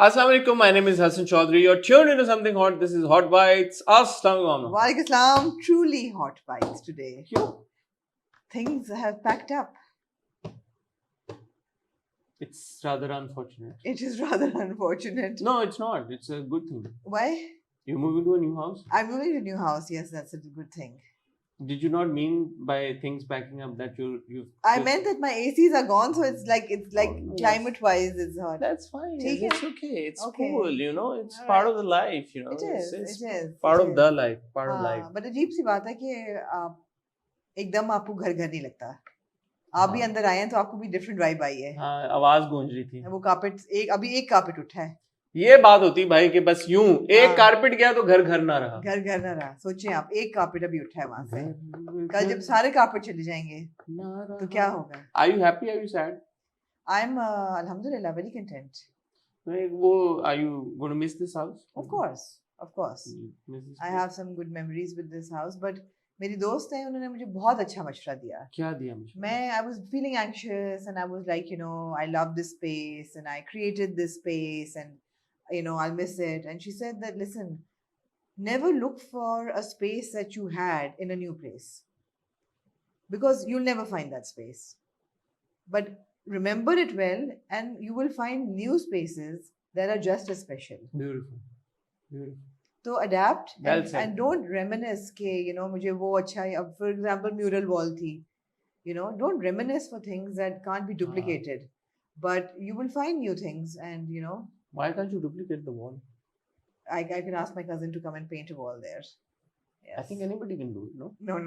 Assalamu alaikum, my name is Hassan Chaudhary. You're tuned into something hot. This is Hot Bites. Assalamu alaikum. Walaikum Assalam. Truly hot bites today. Kyun? Things have packed up. It's rather unfortunate. It is rather unfortunate. No, it's not. It's a good thing. Why? You're moving to a new house? I'm moving to a new house. Yes, that's a good thing. Did you not mean by things packing up that you've... I meant that my ACs are gone, so it's like Oh, climate-wise, it's hot. That's fine. ठीक It's है? okay. It's Okay. cool, you know. It's All part right. of the life, you know. It is. It's It is. part it of is. the life. Part of life. But अजीब सी बात है कि आप एकदम आपको घर नहीं लगता. आप भी हाँ. अंदर आए हैं तो आपको भी डिफरेंट वाइब आई है. हाँ, आवाज गूंज रही थी. वो कारपेट अभी एक कारपेट उठा है. ये बात होती भाई कि बस यूं एक हाँ. कारपेट गया तो घर घर ना रहा. घर ना रहा. सोचिए आप एक कारपेट अभी उठा है वहां से. घर कल जब सारे कारपेट चले जाएंगे ना तो रहा. क्या होगा? Are you happy? Are you sad? I'm alhamdulillah very content. Are you going to miss this house? Of course. Miss this I place? have some good memories with this house, but मेरी दोस्त है उन्होंने मुझे बहुत अच्छा मशवरा दिया. क्या दिया मुझे? I was feeling anxious and I was like, I love this space and I created this space and I'll miss it. And she said that, listen, never look for a space that you had in a new place because you'll never find that space. But remember it well and you will find new spaces that are just as special. Beautiful. So adapt Well said. and don't reminisce कि मुझे वो अच्छा है. अब for example mural wall थी. Don't reminisce for things that can't be duplicated. But you will find new things and Why can't you duplicate the wall? I can ask my cousin to come and paint a wall there. Yes. I think anybody can do it, no? No,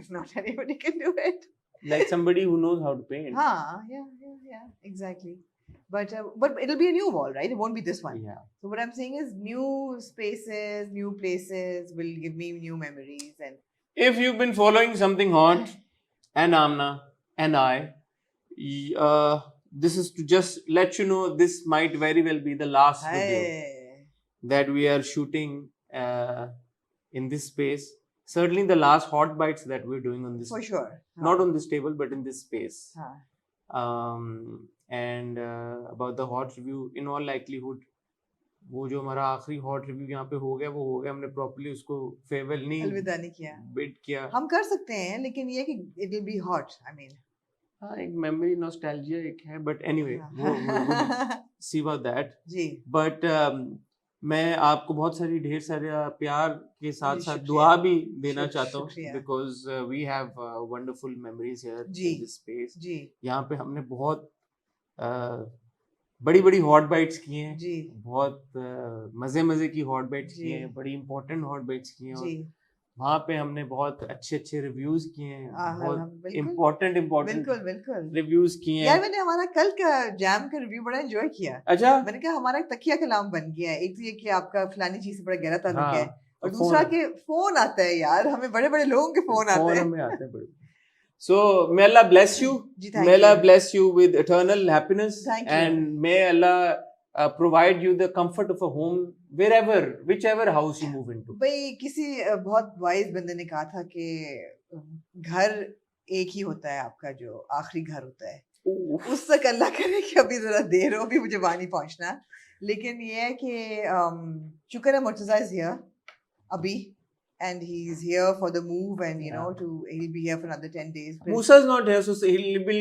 not anybody can do it. Like somebody who knows how to paint. Yeah, exactly. But it'll be a new wall, right? It won't be this one. Yeah. So what I'm saying is new spaces, new places will give me new memories. And If you've been following something hot, and Amna and I, this is to just let you know this might very well be the last video hey, that we are shooting in this space. Certainly the last hot bites that we're doing on this, for sure. not on this table, but in this space. हाँ. And about the hot review, in all likelihood, वो जो हमारा आखिरी hot review यहाँ पे हो गया वो हो गया. हमने प्रॉपर्ली उसको फेयरवेल नहीं अलविदा नहीं किया. बिड किया. हम कर सकते हैं लेकिन ये कि it will be hot. I mean. हाँ, एक मेमोरी नॉस्टैल्जिया एक है, बट एनीवे वो सी अबाउट दैट. जी. बट मैं आपको बहुत सारी ढेर सारे प्यार के साथ जी, साथ शुक्रिया. दुआ भी देना चाहता हूँ शुक्रिया. Because we have wonderful memories here जी. In this space. जी. यहाँ पे हमने बहुत बड़ी बड़ी हॉट बाइट्स किए हैं. जी. बहुत मजे की हॉट बाइट्स जी. किए हैं. बड़ी इंपॉर्टेंट हॉट बाइट्स किए हैं. जी. वहाँ पे हमने बहुत अच्छे रिव्यूज किए हैं. बहुत बिल्कुल. इम्पोर्टेंट बिल्कुल. रिव्यूज किए हैं. यार मैंने हमारा कल का जैम का रिव्यू बड़ा एंजॉय किया. अच्छा. मैंने कहा हमारा एक तकिया कलाम बन गया है. एक तो ये कि आपका फलानी चीज से बड़ा गहरा ताल्लुक हाँ, है और दूसरा कि फोन आता है यार. हमें बड़े बड़े लोगों के फोन आते हैं. हमें आते हैं बड़े. So may Allah bless you. Ji, thank May Allah you. bless you with eternal happiness. Thank you. And may Allah provide you the comfort of a home whichever house you move into. भाई किसी बहुत wise बंदे ने कहा था कि घर एक ही होता है आपका जो आखिरी घर होता है. उस तक अल्लाह करे कि अभी जरा देर हो, अभी मुझे वहां नहीं पहुंचना. लेकिन ये है कि शुक्र है मुर्तजा इज हियर अभी and he's here for the move and he'll be here for another 10 days. Musa's not here, so he'll be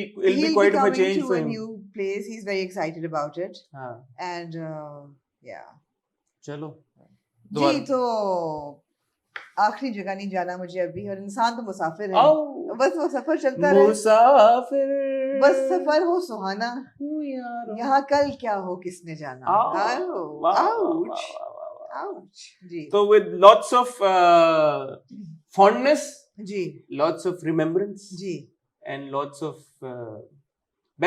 quite of a coming change to for a him. new place. He's very excited about it. हाँ. And yeah. चलो. जी तो आखिरी जगह नहीं जाना मुझे अभी. और इंसान तो मुसाफिर है. आओ. बस वो सफर चलता रहे. मुसाफिर. बस सफर हो सुहाना. यार. यहाँ कल क्या हो किसने जाना. Ouch. Ouch. Ji. So with lots of fondness, ji. lots of remembrance, ji. and lots of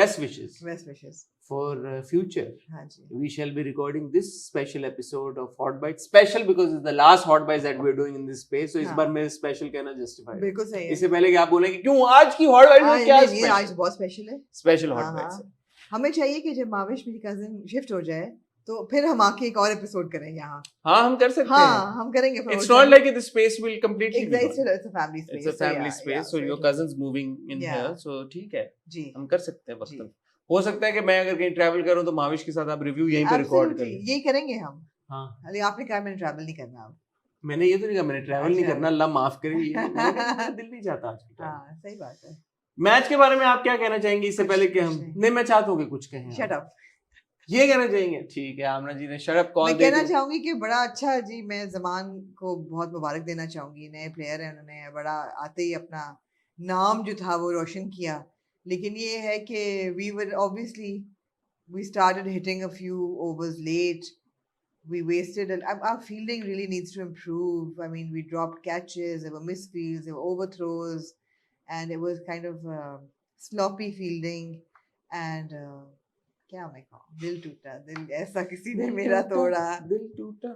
best wishes Best wishes. for future. हाँ जी. We shall be recording this special episode of Hot Bites. Special because it's the last Hot Bites that we're doing in this space. So इस हाँ. बार मैं special कहना justify. बिल्कुल सही है. इससे पहले कि आप बोलें कि क्यों आज की Hot Bites में क्या नहीं, आज बहुत स्पेशल है. special Hot हाँ, Bites. हाँ. हमें चाहिए कि जब माविश मेरी कजिन शिफ्ट हो जाए तो फिर हम आके एक और एपिसोड करें यहाँ. हाँ हम कर सकते हैं. हाँ हम करेंगे. It's not like the space will completely be exactly. gone. It's a family space. It's a family space. So your cousin's moving in Yeah. here. So ठीक है. जी. हम कर सकते हैं वक्त. हो सकता है कि मैं अगर कहीं ट्रैवल करूं तो महाविश के साथ आप रिव्यू यहीं पे रिकॉर्ड कर Absolutely, लें। यही करेंगे हम। हाँ, अरे आपने कहा मैंने ट्रैवल नहीं करना अब। मैंने ये तो नहीं कहा मैंने ट्रैवल नहीं अच्छा। करना, अल्लाह माफ करे, ये नहीं मैंने कहा मेरा दिल नहीं चाहता आज के टाइम। हाँ सही बात है। मैच के बारे में आप क्या कहना चाहेंगे इससे कुछ- पहले कि कुछ हम नहीं। नहीं, मैं चाहता हूँ कि कुछ कहें शट आप। अप। ये कहना चाहेंगे? ठीक है, आमना जी ने शट अप कॉल मैं दे कहना दी। चाहूंगी कि बड़ा अच्छा जी, मैं जमान को बहुत मुबारक देना चाहूंगी। नए प्लेयर हैं, उन्होंने बड़ा आते ही अपना नाम जो था वो रोशन किया। लेकिन ये है कि we were obviously we started hitting a few overs late. We wasted our fielding really needs to improve. I mean, we dropped catches, there were misfields, there were overthrows, and it was kind of sloppy fielding. And क्या मैं कहूँ, दिल टूटा, दिल ऐसा किसी ने मेरा तोड़ा। दिल टूटा।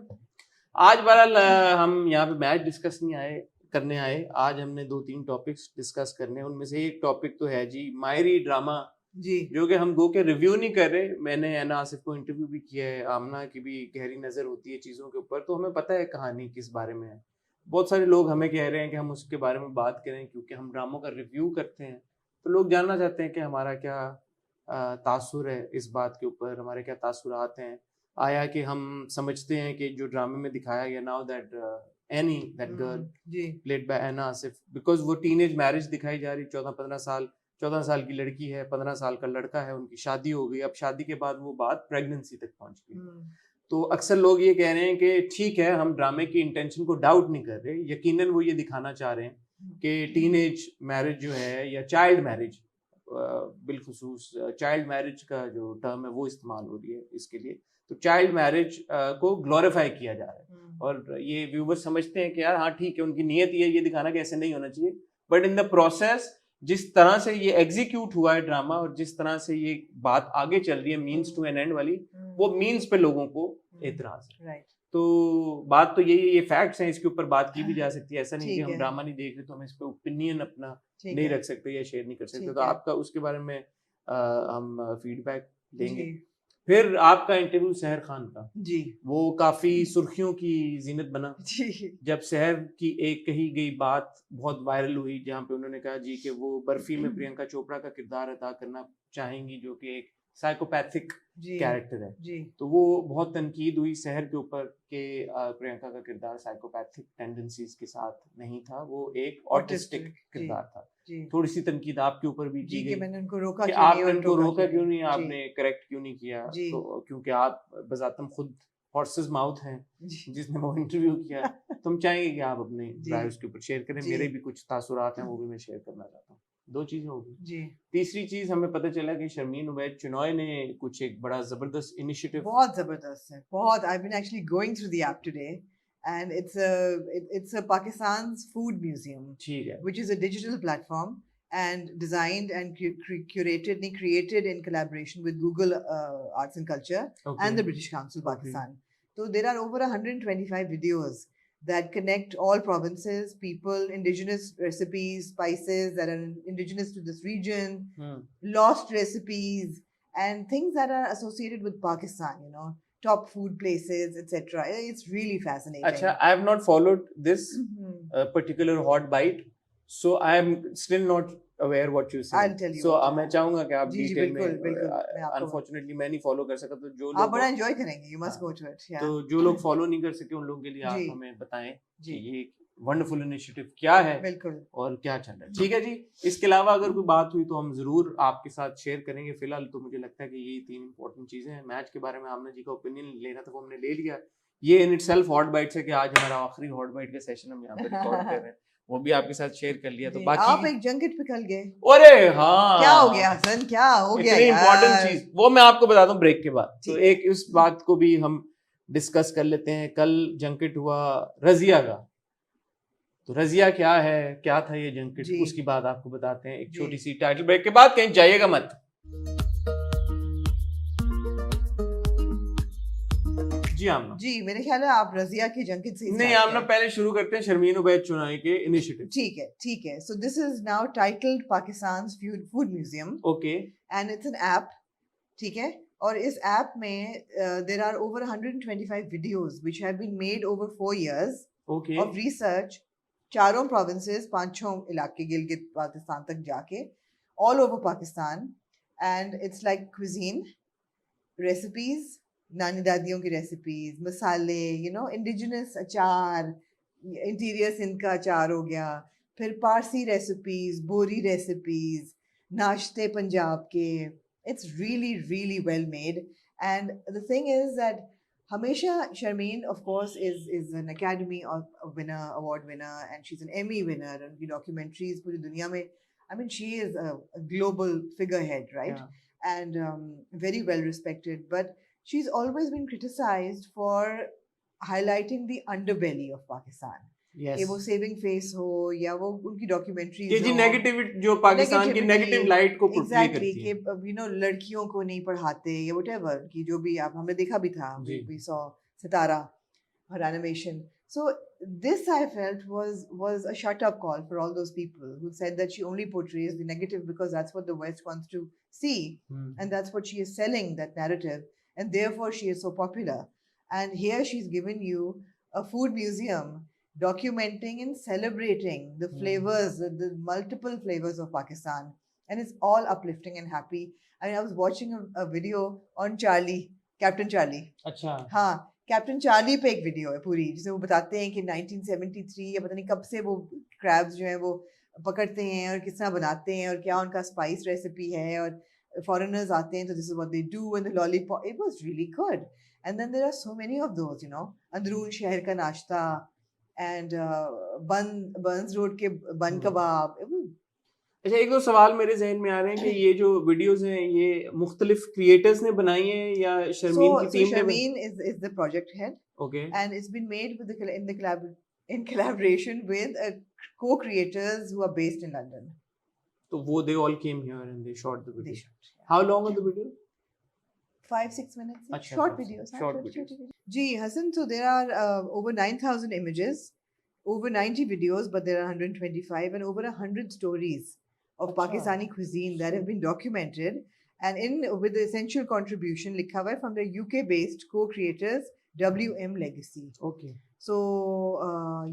आज बहरहाल हम यहाँ पे मैच डिस्कस नहीं करने आए। आज हमने 2-3 टॉपिक्स डिस्कस करने हैं। उनमें से एक टॉपिक तो है जी मायरी ड्रामा, जी जो कि हम गो के रिव्यू नहीं कर रहे। मैंने एना आसिफ को इंटरव्यू भी किया है, आमना की भी गहरी नज़र होती है चीज़ों के ऊपर, तो हमें पता है कहानी किस बारे में है। बहुत सारे लोग हमें कह रहे हैं कि हम उसके बारे में बात करें क्योंकि हम ड्रामों का रिव्यू करते हैं, तो लोग जानना चाहते हैं कि हमारा क्या तासुर है इस बात के ऊपर, हमारे क्या तासुरात हैं। आया कि हम समझते हैं कि जो ड्रामे में दिखाया गया, now that any that girl जी played by Aina Asif, because वो टीनेज मैरिज दिखाई जा रही, 14 साल की लड़की है, 15 साल का लड़का है, उनकी शादी हो गई। अब शादी के बाद वो बात प्रेगनेंसी तक पहुंच गई। तो अक्सर लोग ये कह रहे हैं कि ठीक है, हम ड्रामे की इंटेंशन को डाउट नहीं कर रहे, यकीनन वो ये दिखाना चाह रहे हैं कि टीनेज मैरिज जो है या चाइल्ड मैरिज, बिलखुसूस चाइल्ड मैरिज का जो टर्म है वो इस्तेमाल हो रही है इसके लिए, तो चाइल्ड मैरिज को ग्लोरीफाई किया जा रहा है। और ये व्यूवर्स समझते हैं कि यार हाँ ठीक है, उनकी नीयत ये दिखाना कि ऐसे नहीं होना चाहिए, बट इन द प्रोसेस जिस तरह से ये एग्जीक्यूट हुआ है ड्रामा और जिस तरह से ये बात आगे चल रही है मीन्स टू एन एंड वाली, वो मीन्स पे लोगों को एतराज है। राइट। तो बात तो यही है, ये फैक्ट्स हैं, इसके ऊपर बात की भी जा सकती है। ऐसा नहीं कि ठीक हम है। ड्रामा नहीं देख रहे तो हम इस पे ओपिनियन अपना ठीक नहीं है। रख सकते या शेयर नहीं कर सकते। ठीक तो है। आपका उसके बारे में हम फीडबैक देंगे। जी फिर आपका इंटरव्यू सहर खान का, जी वो काफी सुर्खियों की जीनत बना जी जब सहर की एक कही गई बात बहुत वायरल हुई, जहाँ पे उन्होंने कहा जी कि वो बर्फी में प्रियंका चोपड़ा का किरदार अदा करना चाहेंगी, जो कि एक साइकोपैथिक जी कैरेक्टर है। जी तो वो बहुत तनकीद हुई सहर के ऊपर कि प्रियंका का किरदार साइकोपैथिक टेंडेंसीज के साथ नहीं था, वो एक ऑटिस्टिक Autistic, किरदार था। जी थोड़ी सी तनकीद आपके ऊपर भी जी की कि गई मैंने उनको रोका कि क्यों नहीं आपने और उनको टोका रोका क्यों नहीं, जी आपने करेक्ट क्यों नहीं किया। जी तो क्योंकि आप बजातम खुद हॉर्सेस माउथ हैं जी जिसने वो इंटरव्यू किया, तो हम चाहेंगे कि आप अपने जी राय उसके ऊपर शेयर करें। जी मेरे भी कुछ तासुरात हैं, वो भी मैं शेयर करना चाहता हूँ। 2 चीजें होगी। जी तीसरी चीज, हमें पता चला कि शर्मीन उबैद चिनॉय ने कुछ एक बड़ा जबरदस्त इनिशिएटिव। बहुत जबरदस्त है, बहुत। I've been actually going through the app today and it's a Pakistan's food museum, ठीक है, which is a digital platform and designed and created in collaboration with Google Arts and Culture okay. and the British Council Okay. Pakistan. So there are over 125 videos that connect all provinces, people, indigenous recipes, spices that are indigenous to this region, lost recipes, and things that are associated with Pakistan, you know, top food places, etc. It's really fascinating. अच्छा, I have not followed this Mhm. particular hot bite, so I am still not aware what you said. I'll tell you So what मैं चाहूंगा कि आप जी जी detail बिल्कुल में, बिल्कुल मैं आपको अनफॉर्चुनेटली मैं नहीं फॉलो कर सका, तो जो आप लोग बड़ा एंजॉय करेंगे, you must हाँ, go to it. Yeah. तो जो लोग फॉलो नहीं कर सके उन लोगों के लिए आप जी हमें बताएं कि जी ये वंडरफुल इनिशिएटिव क्या है बिल्कुल और क्या चल रहा है। ठीक है जी, इसके अलावा अगर कोई बात हुई तो हम जरूर आपके साथ शेयर करेंगे। फिलहाल तो मुझे लगता है कि ये 3 इंपॉर्टेंट चीजें हैं। मैच के बारे में आमना जी का ओपिनियन लेना था वो हमने ले लिया। ये इन इटसेल्फ हॉट बाइट्स है कि आज हमारा आखिरी हॉट बाइट का सेशन हम यहाँ पे रिकॉर्ड कर रहे हैं, वो भी आपके साथ शेयर कर लिया। तो जी, बाकी आप एक जंकेट पे कल गए, अरे हाँ, क्या हो गया हसन, क्या हो गया इतनी इंपॉर्टेंट यार? चीज वो मैं आपको बताता हूँ ब्रेक के बाद। तो ठीक एक इस बात को भी हम डिस्कस कर लेते हैं। कल जंकेट हुआ रजिया का, तो रजिया क्या है, क्या था ये जंकेट, जी उसकी बात आपको बताते हैं एक जी छोटी सी टाइटल ब्रेक के बाद। कहीं जाइएगा मत। जी आमना जी मेरे ख्याल है आप रजिया की जंकेट से ही नहीं, start आमना करें। पहले शुरू करते हैं शर्मीन उबैद चुनाई के इनिशिएटिव। ठीक है so this is now titled Pakistan food museum okay and it's an app, ठीक है। और इस ऐप में there are over 125 videos which have been made over 4 years okay of research, चारों प्रोविंसेस, 5-6 इलाके गिलगित बाल्टिस्तान तक जाके, all over Pakistan, and it's like cuisine, recipes, नानी दादियों की recipes, मसाले, you know, indigenous अचार, इंटीरियर सिंध का अचार हो गया, फिर पारसी recipes, बोरी recipes, नाश्ते पंजाब के. It's really, really well made. And the thing is that Hamisha Sharmeen, of course, is an Academy winner, award winner, and she's an Emmy winner and documentaries पूरी दुनिया में. I mean, she is a global figurehead, right? Yeah. And very well respected. But she's always been criticized for highlighting the underbelly of Pakistan. Yes. कि वो saving face हो या वो उनकी documentaries कि जी नेगेटिविटी जो पाकिस्तान की नेगेटिव लाइट को पोर्ट्रे करती है. कि यू नो लड़कियों को नहीं पढ़ाते या व्हाटएवर कि जो भी आप हमने देखा भी था, we saw Sitara, her animation. So this I felt was a shut up call for all those people who said that she only portrays the negative because that's what the West wants to see, and that's what she is selling, that narrative, and therefore she is so popular. And here she's given you a food museum documenting and celebrating the flavors, the multiple flavors of Pakistan, and it's all uplifting and happy. I mean, I was watching a video on Charlie, Captain Charlie. अच्छा. हाँ, captain Charlie पे एक video है पूरी जिसमें वो बताते हैं कि 1973 या पता नहीं कब से वो क्रैब्स जो है वो पकड़ते हैं और किस तरह बनाते हैं और क्या उनका स्पाइस रेसिपी है और फॉरेनर्स आते हैं तो this is what they do and the lollipop. It was really good. And then there are so many of those, you know, अंदरून शहर का नाश्ता एंड बर्न्स रोड के बन कबाब. अच्छा, एक दो सवाल मेरे जहन में आ रहे हैं कि ये जो वीडियोस हैं ये मुख्तलिफ क्रिएटर्स ने बनाई हैं या शर्मीन की टीम ने? Sharmeen is the project head. Okay. And it's been made in collaboration with co-creators who are based in London. तो वो they all came here and they shot the video. They shot, yeah. How long are the video? 5-6 minutes. Achha, Short videos. Short videos. Ji Hassan, so there are over 9,000 images, over 90 videos, but there are 125 and over 100 stories of Pakistani cuisine that have been documented, and with the essential contribution likha hua hai from the UK-based co-creators WM Legacy. Okay. So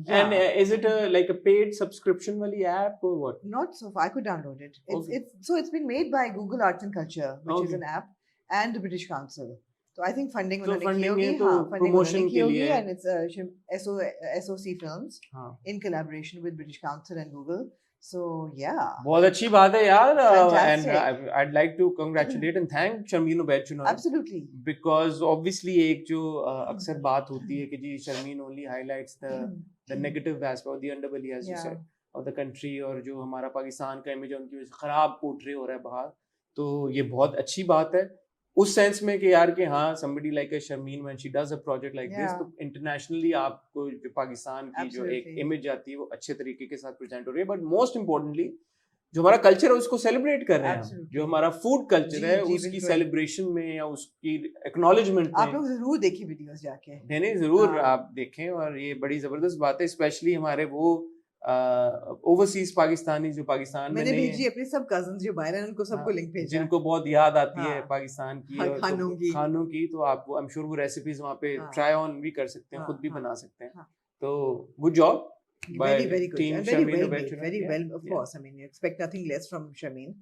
yeah. And is it like a paid subscription wali app or what? Not so far. I could download it. Okay. It's been made by Google Arts and Culture, which is Okay. an app, and the British Council. So I think funding So उन्होंने की funding होगी, है तो हाँ, funding promotion उन्होंने की के लिए होगी, है. and it's SOC Films हाँ. in collaboration with British Council and Google. So yeah. बहुत अच्छी बात है यार. Fantastic. And I'd like to congratulate and thank Sharmeen Ubaid Chinoy. Absolutely. Because obviously एक जो अक्सर बात होती है कि जी Sharmeen only highlights the negative aspect or the underbelly as you said of the country, और जो हमारा पाकिस्तान का इमेज है उनकी वजह से खराब पोर्ट्रे हो रहा है बाहर. तो ये बहुत अच्छी बात है उस सेंस में कि यार कि हाँ somebody like a Sharmeen when she does a project like this, तो internationally आपको जो पाकिस्तान की जो एक इमेज आती है वो अच्छे तरीके के साथ प्रेजेंट हो रही है. बट मोस्ट इम्पोर्टेंटली जो हमारा कल्चर है उसको सेलिब्रेट कर रहे हैं. जो हमारा फूड कल्चर है उसकी सेलिब्रेशन में या उसकी एक्नॉलेजमेंट में आप लोग जरूर देखिए वीडियोस जाके. नहीं जरूर आप देखें. और ये बड़ी जबरदस्त बात है, स्पेशली हमारे वो ओवरसीज पाकिस्तानी जो पाकिस्तान में मैंने भेजी अपने सब कजन्स जो बाहर हैं उनको सबको लिंक भेजा जिनको बहुत याद आती है पाकिस्तान की और खानों की. तो आप आई एम श्योर वो रेसिपीज वहाँ पे ट्राई ऑन भी कर सकते हैं, खुद भी बना सकते हैं. तो good job. Very good. And very well made. Very well, of course. I mean, you expect nothing less from Sharmeen.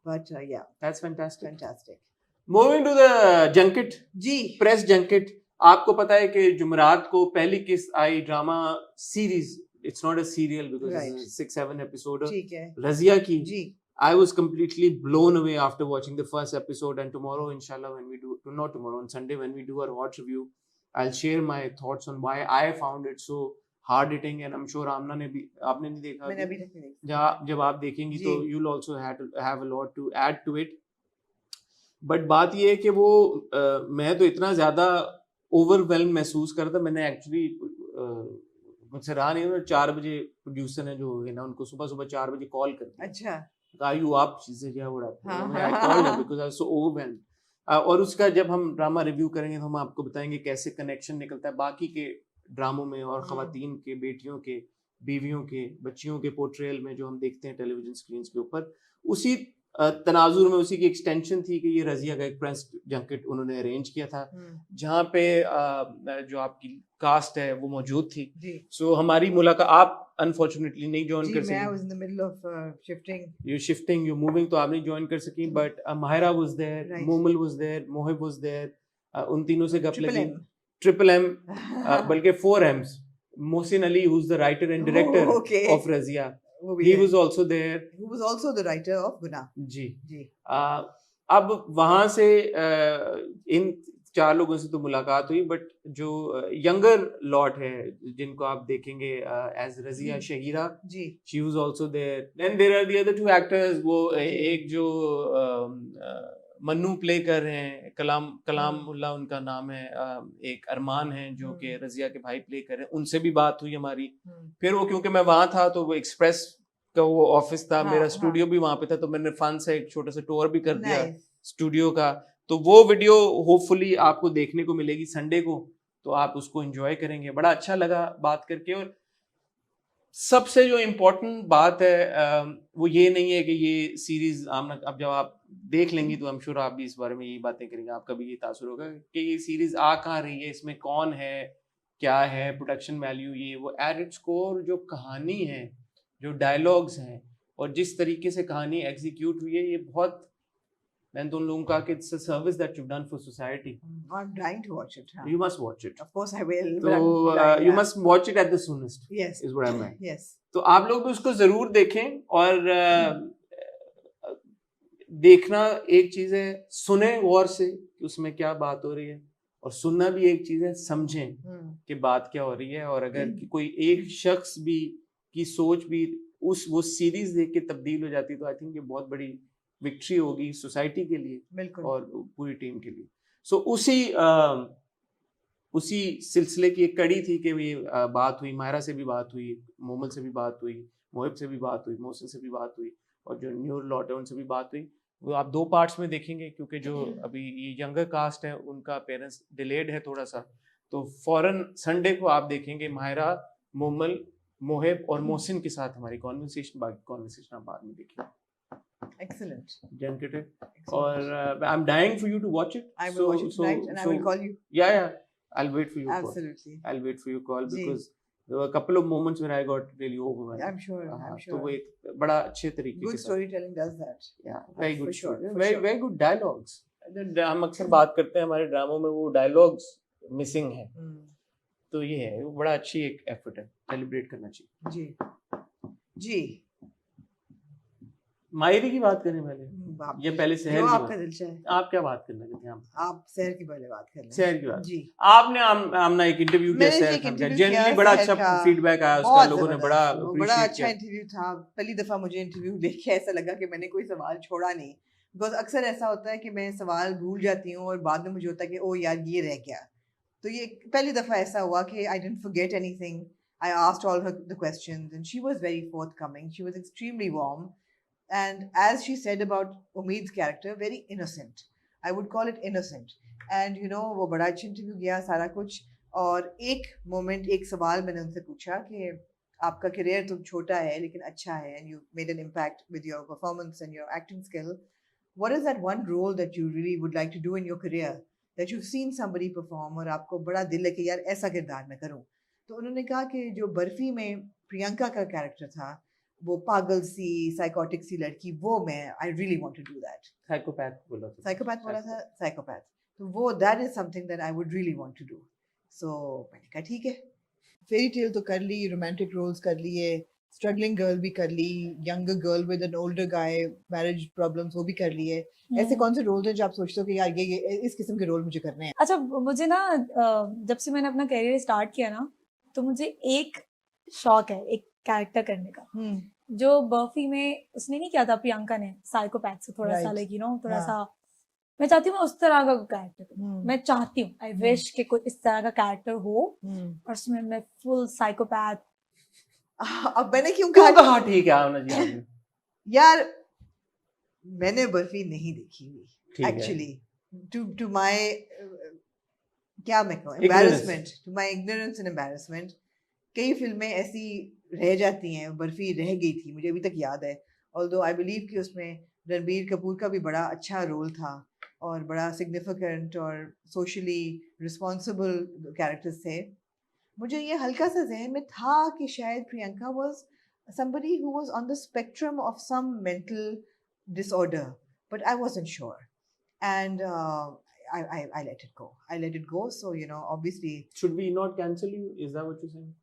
But yeah. That's fantastic. Fantastic. Moving to the junket. जी. Press junket. आपको पता है कि जुमरात को पहली किस्त आई drama series. It's not a serial because it's a 6-7 episode. ठीक है. रजिया की. जी. I was completely blown away after watching the first episode, and tomorrow, inshallah, not tomorrow, on Sunday, when we do our watch review, I'll share my thoughts on why I found it so hard hitting, and I'm sure आपने नहीं देखा. मैंने अभी तक नहीं देखा. जब आप देखेंगी तो you'll also have a lot to add to it. But बात ये है कि वो मैं तो इतना ज़्यादा overwhelmed महसूस कर रहा था. मैंने actually मुझसे रहा नहीं. 4 बजे प्रोड्यूसर ने जो है ना उनको सुबह 4 बजे कॉल कर दिया. अच्छा. आयु आप चीजें क्या उड़ाते हैं. I called her because I was so overwhelmed. और उसका जब हम ड्रामा रिव्यू करेंगे तो हम आपको बताएंगे कैसे कनेक्शन निकलता है बाकी के ड्रामों में और खवातीन के, बेटियों के, बीवियों के, बच्चियों के पोर्ट्रेयल में जो हम देखते हैं टेलीविजन स्क्रीन के ऊपर. उसी तनाजुर में उसी की एक्सटेंशन थी कि ये रजिया का एक प्रेस जंकेट उन्होंने अरेंज किया था जहाँ पे जो आपकी कास्ट है वो मौजूद थी। सो हमारी मुलाकात आप अनफॉर्चुनेटली नहीं ज्वाइन कर सकी। I was in the middle of shifting. You're moving, तो आप नहीं ज्वाइन कर सकी, but Mahira was there, Right. Momal was there, Mohib was there, उन तीनों से गप Triple लगी। M. ट्रिपल एम, बल्कि 4 M's। Mohsin Ali, who's the writer and director Oh, okay. of Razia, वो भी he है. was also there। Who was also the writer of Guna. जी। जी. अब वहां से इन 4 लोगों से तो मुलाकात हुई, बट जो यंगर लॉट है जिनको आप देखेंगे एज रजिया शहीरा, जी, she was also there. Then there are the other 2 actors, वो एक जो मन्नू प्ले कर रहे हैं, कलामुल्लाह उनका नाम है, एक अरमान है जो कि रजिया के भाई प्ले कर रहे हैं, उनसे भी बात हुई हमारी। फिर वो क्योंकि मैं वहां था तो वो एक्सप्रेस का वो ऑफिस था, मेरा स्टूडियो भी वहां पे था, तो मैंने फन से एक छोटा सा टूर भी कर दिया स्टूडियो का। तो वो वीडियो होपफुली आपको देखने को मिलेगी संडे को, तो आप उसको एंजॉय करेंगे। बड़ा अच्छा लगा बात करके। और सबसे जो इम्पोर्टेंट बात है वो ये नहीं है कि ये सीरीज अब जब आप देख लेंगी तो I'm श्योर आप भी इस बारे में यही बातें करेंगे, आपका भी ये तासुर होगा कि ये सीरीज आ कहाँ रही है, इसमें कौन है, क्या है प्रोडक्शन वैल्यू, ये वो। एट इट्स कोर जो कहानी है, जो डायलॉग्स हैं और जिस तरीके से कहानी एग्जीक्यूट हुई है, ये बहुत, मैंने तो उन लोगों का कि it's a service that you done for society. I'm dying to watch it. You must watch it. Of course I will. So you must watch it at the soonest. Yes. Is what I meant. Yes. तो आप लोग भी उसको जरूर देखें। और देखना एक चीज है, सुने गौर से कि उसमें क्या बात हो रही है, और सुनना भी एक चीज है, समझें कि बात क्या हो रही है। और अगर कोई एक शख्स भी की सोच भी वो सीरीज देख के तब्दील हो जाती, तो आई थिंक ये बहुत बड़ी विक्ट्री होगी सोसाइटी के लिए और पूरी टीम के लिए। सो उसी सिलसिले की एक कड़ी थी कि ये बात हुई, मायरा से भी बात हुई, मोमल से भी बात हुई, मोहिब से भी बात हुई, मोहसिन से भी बात हुई, और जो न्यू लॉट है उनसे भी बात हुई। वो आप 2 पार्ट्स में देखेंगे, क्योंकि जो अभी ये यंगर कास्ट है उनका अपेयरेंस डिलेड है थोड़ा सा, तो फौरन संडे को आप देखेंगे माहिरा, मोमल, मोहिब और मोहसिन के साथ हमारी कॉन्वर्सेशन। बाकी कॉन्वर्सेशन आप बाद में देखिए। Excellent. और I'm dying for you to watch it. I will watch it tonight, and I will call you. Yeah. I'll wait for your Absolutely. call. I'll wait for your call because there were a couple of moments where I got really overwhelmed. I'm sure. तो वो एक बड़ा अच्छे तरीके Good storytelling does that. Yeah, very good. For sure. Very good dialogues. हम अक्सर बात करते हैं हमारे ड्रामों में वो डायलॉग्स मिसिंग है, तो ये है, वो बड़ा अच्छी एक एफर्ट है, सेलिब्रेट करना चाहिए। जी। मायरी की बात करें पहले, ये पहले शहर की आपका दिल चाहे। आप क्या बात करना चाहते हैं? आप शहर की पहले बात कर लें। शहर की बात जी। आपने आमना एक इंटरव्यू किया शहर का, जनरली बड़ा अच्छा फीडबैक आया उसका, लोगों ने बड़ा अच्छा इंटरव्यू था। पहली दफा मुझे इंटरव्यू देख के ऐसा लगा कि मैंने कोई सवाल छोड़ा नहीं, बिकॉज अक्सर ऐसा होता है कि मैं सवाल भूल जाती हूँ और बाद में मुझे होता है कि ओ यार ये रह गया। तो ये पहली दफा ऐसा हुआ कि I didn't forget anything. I asked all her the questions and she was very forthcoming, she was extremely warm. And as she said about Umeed's character, very innocent. I would call it innocent. And you know, वो बड़ा अच्छा interview गया सारा कुछ। और एक moment, एक सवाल मैंने उनसे पूछा कि आपका करियर तो छोटा है लेकिन अच्छा है, and you made an impact with your performance and your acting skill. What is that one role that you really would like to do in your career that you've seen somebody perform और आपको बड़ा दिल है कि यार ऐसा किरदार मैं करूँ? तो उन्होंने कहा कि जो बर्फी में प्रियंका का कैरेक्टर था, वो पागल सी साइकोटिक सी लड़की, वो मैं I really want to do that. Psychopath बोला था, साइकोपैथ। तो वो that is something that I would really want to do. So मैंने कहा ठीक है। फेरी टेल तो कर ली, रोमांटिक रोल्स कर लिए, स्ट्रगलिंग गर्ल भी कर ली, younger girl with an older guy, marriage problems वो भी कर लिए। ऐसे कौन से रोल्स हैं जो आप सोचते हो कि यार ये इस किस्म के रोल मुझे करने हैं? अच्छा, मुझे ना जब से मैंने अपना करियर स्टार्ट किया ना, तो मुझे एक शौक है एक कैरेक्टर करने का, जो बर्फी में उसने नहीं किया था प्रियंका ने, साइकोपैथ से थोड़ा सा लाइक यू नो थोड़ा सा, मैं चाहती हूँ मैं उस तरह का कैरेक्टर, मैं चाहती हूँ, आई विश कि कोई इस तरह का कैरेक्टर हो और उसमें मैं फुल साइकोपैथ। अब मैंने क्यों कहा ठीक है आमना जी? यार मैंने बर्फी नहीं देखी हुई एक्चुअली, टू माय क्या मैं कहूँ, embarrassment, to my ignorance and embarrassment. कई फिल्में ऐसी रह जाती हैं, बर्फी रह गई थी, मुझे अभी तक याद है। ऑल्दो आई बिलीव कि उसमें रणबीर कपूर का भी बड़ा अच्छा रोल था और बड़ा सिग्निफिकेंट और सोशली रिस्पॉन्सिबल कैरेक्टर्स थे. मुझे ये हल्का सा जहन में था कि शायद Priyanka was somebody who was on the spectrum of some mental disorder, but I wasn't sure. And I let it go. I let it go. So, you know, obviously, Should we not cancel you? Is that what you're saying?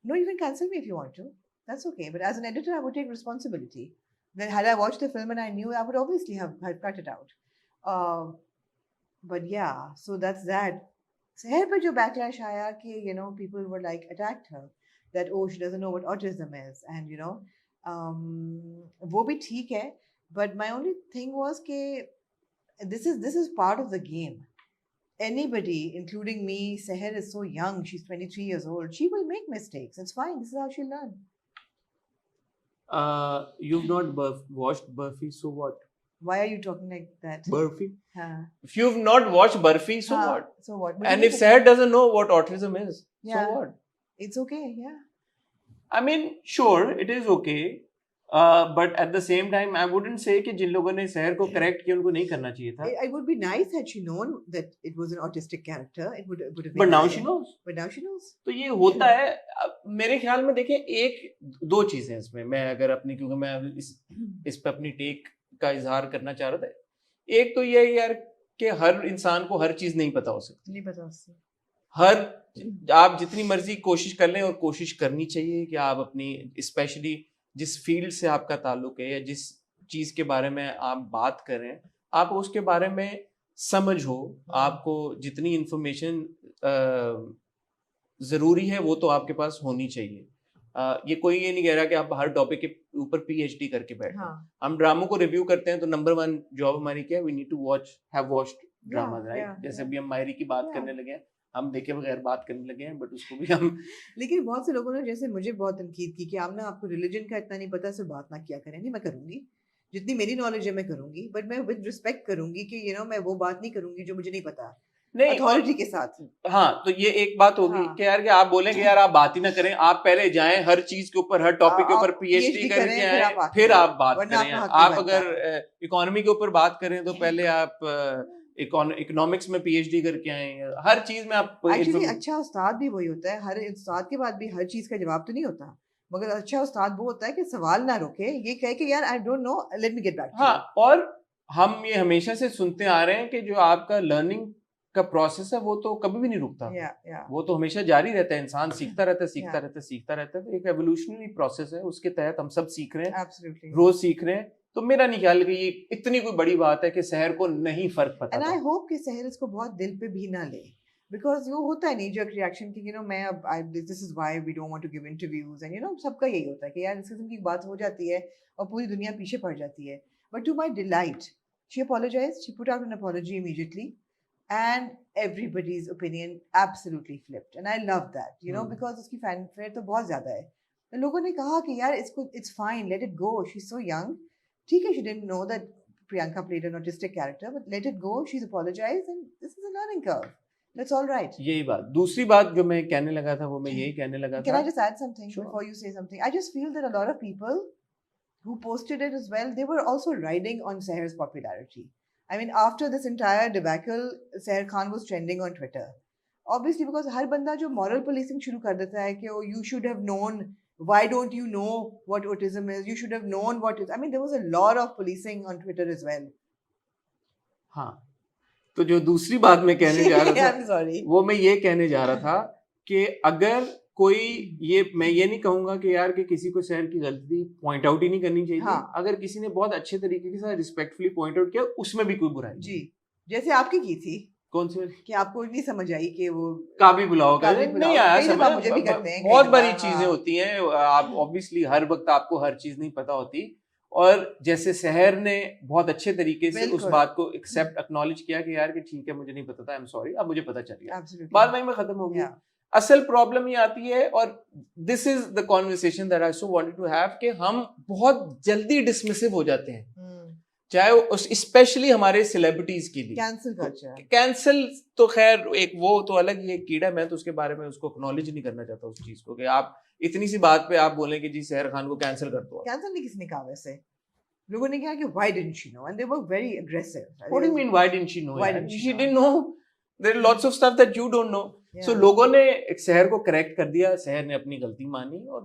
no, you can cancel me if you want to. That's okay. But as an editor, I would take responsibility. Then, had I watched the film and I knew, I would obviously have cut it out. But yeah, so that's that. Seher pe jo backlash aaya ki, you know, people were like attacked her that, oh, she doesn't know what autism is, and you know, wo bhi theek hai. But my only thing was ke this is part of the game. Anybody, including me, Seher is so young. She's 23 years old. She will make mistakes. It's fine. This is how she'll learn. You've not watched Burfi, so what? Why are you talking like that? Burfi? Huh. If you've not watched Burfi, so Huh. what? So what? And if Seher doesn't know what autism is, Yeah. so what? It's okay. Yeah. I mean, sure, it is okay. But at the same time, I wouldn't say कि जिन लोगों ने सहर को correct किया उनको नहीं करना चाहिए था. It would be nice had she known that it was an autistic character. It would have been. But now nice. she knows. But now she knows. तो ये होता है. मेरे ख्याल में देखिए दो चीजें हैं इसमें. मैं अगर अपनी क्योंकि मैं इस पे अपनी टेक का इजहार करना चाह रहा था. एक तो ये यार कि हर इंसान को हर चीज नहीं पता हो सकती. नहीं पता उससे. आप जितनी मर्जी कोशिश कर लें और कोशिश करनी चाहिए कि आप अपनी स्पेशली जिस फील्ड से आपका ताल्लुक है या जिस चीज के बारे में आप बात कर रहे हैं आप उसके बारे में समझ हो. आपको जितनी इंफॉर्मेशन जरूरी है वो तो आपके पास होनी चाहिए. ये कोई ये नहीं कह रहा कि आप हर टॉपिक के ऊपर पीएचडी करके बैठे. हाँ. हम ड्रामों को रिव्यू करते हैं तो नंबर 1 जॉब हमारी क्या है? We need to have watched drama, right? जैसे अभी हम मायरी की बात करने लगे हैं, हम देखे बगैर बात करने लगे हैं, बट उसको भी हम लेकिन बहुत से लोगों ने जैसे मुझे बहुत तनकीद की कि आप ना आपको रिलीजन का इतना नहीं पता, सिर्फ बात ना किया करें. नहीं, मैं करूंगी जितनी मेरी नॉलेज है मैं करूंगी, बट मैं विद रिस्पेक्ट करूंगी कि यू नो मैं वो बात नहीं करूंगी जो मुझे नहीं पता. नहीं, अथॉरिटी के साथ. हाँ, तो ये एक बात होगी हाँ. कि यार कि आप बोलेंगे यार आप बात ही ना करें, आप पहले जाएं हर चीज के ऊपर, हर टॉपिक के ऊपर पीएचडी करके आए, फिर आप बात करें. आप अगर इकोनॉमी के ऊपर बात करें तो पहले आप इकोनॉमिक्स में पीएचडी करके आए. हर चीज में आप एक्चुअली अच्छा उस्ताद भी वही होता है. हर उस्ताद के बाद भी हर चीज का जवाब तो नहीं होता, मगर अच्छा उस्ताद वो होता है कि सवाल ना रोके, ये कहे कि यार I don't know, let me get back. हाँ, और हम ये हमेशा से सुनते आ रहे हैं कि जो आपका लर्निंग का प्रोसेस है वो तो कभी भी नहीं रुकता. वो तो हमेशा जारी रहता है. इंसान सीखता रहता है. तो एक एवोल्यूशनरी प्रोसेस है, उसके तहत हम सब सीख रहे हैं. Absolutely. रोज सीख रहे हैं. तो मेरा नहीं ख्याल कि ये इतनी कोई बड़ी बात है कि शहर को नहीं फर्क पता. And I hope कि शहर इसको बहुत दिल पे भी ना ले, because वो होता है knee-jerk reaction कि you know मैं अब this is why we don't want to give interviews, and you know सबका यही होता है कि यार इस किस्म की बात हो जाती है और पूरी दुनिया पीछे पड़ जाती है. But to my delight, she apologized. She put out an apology immediately, and everybody's opinion absolutely flipped, and I love that, you know, because उसकी fanfare तो बहुत ज्यादा है. लोगों ने कहा कि यार इसको it's fine, let it go. She's so young. ठीक है, she didn't know that Priyanka played an autistic character, but let it go. She's apologized, and this is a learning curve. That's all right. यही बात. दूसरी बात जो मैं कहने लगा था वो मैं यही कहने लगा Can था. I just add something before you say something? I just feel that a lot of people who posted it as well, they were also riding on Seher's popularity. I mean, after this entire debacle, Seher Khan was trending on Twitter. Obviously, because हर बंदा जो moral policing शुरू कर देता है कि oh, you should have known. Why don't you know what autism is? You should have known what is. I mean, there was a lot of policing on Twitter as well. हाँ, तो जो दूसरी बात मैं कहने जा रहा था I'm sorry. वो मैं ये कहने जा रहा था कि अगर कोई मैं ये नहीं कहूंगा कि यार कि किसी को शहर की गलती पॉइंट आउट ही नहीं करनी चाहिए. हाँ. अगर किसी ने बहुत अच्छे तरीके के साथ रिस्पेक्टफुली पॉइंट आउट किया उसमें भी कोई बुराई जी, जैसे आपकी की थी. कौन सी कि आपको नहीं समझ आई कि वो काबिल बुलाओ का नहीं आया समझ. मुझे भी करते हैं बहुत बड़ी चीजें होती हैं. आप ऑब्वियसली हर वक्त आपको हर चीज नहीं पता होती. और जैसे शहर ने बहुत अच्छे तरीके से उस बात को एक्सेप्ट एक्नॉलेज किया कि यार कि ठीक है मुझे नहीं पता था, आई एम सॉरी, अब मुझे पता चल गया, बात वहीं में खत्म हो गई. असल प्रॉब्लम ये आती है, और this is the conversation that I so wanted to have, कि हम बहुत जल्दी डिसमिसिव हो जाते हैं, चाहे स्पेशली हमारे सेलिब्रिटीज के लिए. कैंसिल कल्चर, कैंसिल तो खैर एक वो तो अलग ही एक कीड़ा. मैं तो उसके बारे में उसको एक्नॉलेज नहीं करना चाहता उस चीज को, कि आप इतनी सी बात पे आप बोलें कि जी शहर खान को कैंसिल कर दो. कैंसिल नहीं किसने कहा वैसे. लोगों ने कहा कि why didn't she know, and they were very aggressive. What do you mean, why didn't she know? Why यार? didn't she She know? didn't know. There are lots of stuff that you don't know. So Yeah. लोगों ने शहर को correct कर दिया, शहर ने अपनी गलती मानी और